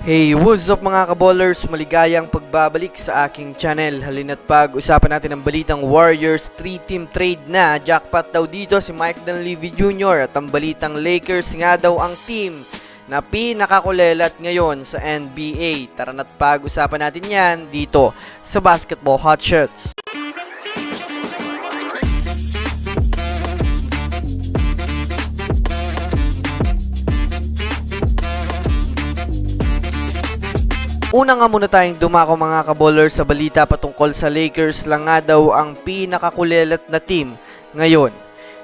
Hey, what's up mga kaballers? Maligayang pagbabalik sa aking channel. Halina't pag-usapan natin ang balitang Warriors 3-team trade na. Jackpot daw dito si Mike Dunleavy Jr. At ang balitang Lakers nga daw ang team na pinakakulelat ngayon sa NBA. Tara na't pag-usapan natin yan dito sa Basketball Hot Shots. Una nga muna tayong dumako mga kaballers sa balita patungkol sa Lakers lang nga daw ang pinakakulelat na team ngayon.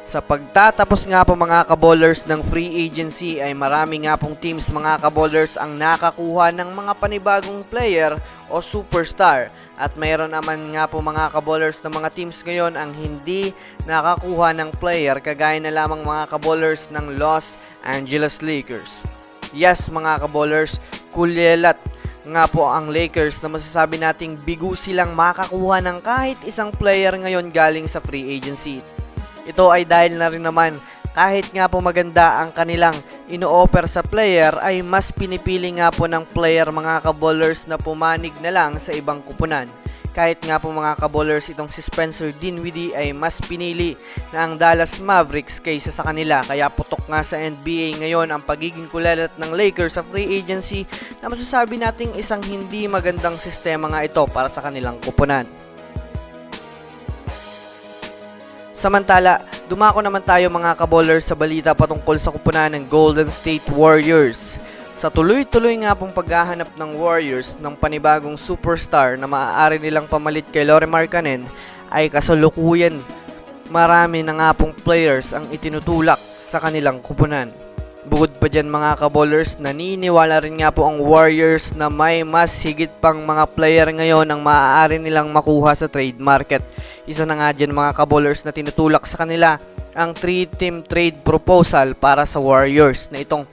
Sa pagtatapos nga po mga kaballers ng free agency ay marami nga pong teams mga kaballers ang nakakuha ng mga panibagong player o superstar. At mayroon naman nga po mga kaballers ng mga teams ngayon ang hindi nakakuha ng player kagaya na lamang mga kaballers ng Los Angeles Lakers. Yes mga kaballers, kulelat nga po ang Lakers na masasabi nating bigo silang makakuha ng kahit isang player ngayon galing sa free agency. Ito ay dahil na rin naman kahit nga po maganda ang kanilang ino-offer sa player ay mas pinipili nga po ng player mga kaballers na pumanig na lang sa ibang kupunan. Kahit nga po mga kaballers itong si Spencer Dinwiddie ay mas pinili na ang Dallas Mavericks kaysa sa kanila. Kaya putok nga sa NBA ngayon ang pagiging kulelat ng Lakers sa free agency na masasabi nating isang hindi magandang sistema nga ito para sa kanilang kupunan. Samantala, dumako naman tayo mga kaballers sa balita patungkol sa kupunan ng Golden State Warriors. Sa tuloy-tuloy nga pong paghahanap ng Warriors ng panibagong superstar na maaari nilang pamalit kay Lauri Markkanen ay kasalukuyan marami na nga pong players ang itinutulak sa kanilang kupunan. Bukod pa dyan mga kaballers, naniniwala rin nga po ang Warriors na may mas higit pang mga player ngayon ang maaari nilang makuha sa trade market. Isa na nga dyan mga kaballers na tinutulak sa kanila ang 3-team trade proposal para sa Warriors na itong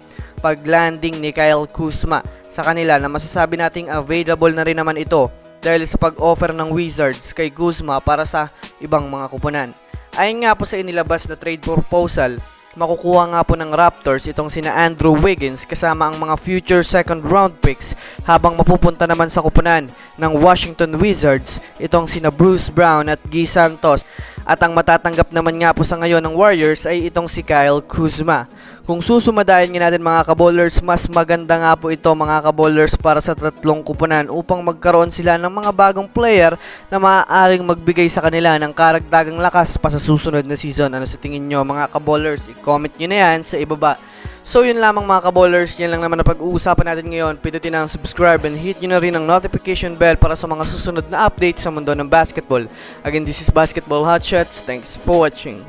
paglanding ni Kyle Kuzma sa kanila na masasabi nating available na rin naman ito dahil sa pag-offer ng Wizards kay Kuzma para sa ibang mga kupunan. Ayon nga po sa inilabas na trade proposal, makukuha nga po ng Raptors itong sina Andrew Wiggins kasama ang mga future second round picks habang mapupunta naman sa kupunan ng Washington Wizards itong sina Bruce Brown at Guy Santos. At ang matatanggap naman nga po sa ngayon ng Warriors ay itong si Kyle Kuzma. Kung susumadayan nga natin mga kaballers, mas maganda nga po ito mga kaballers para sa tatlong kupunan upang magkaroon sila ng mga bagong player na maaaring magbigay sa kanila ng karagdagang lakas pa sa susunod na season. Ano sa tingin nyo mga kaballers? I-comment nyo na yan sa ibaba. So yun lamang mga kaballers, yan lang naman na pag-uusapan natin ngayon. Pindutin ang subscribe and hit nyo na rin ang notification bell para sa mga susunod na updates sa mundo ng basketball. Again, this is Basketball Hot Shots. Thanks for watching.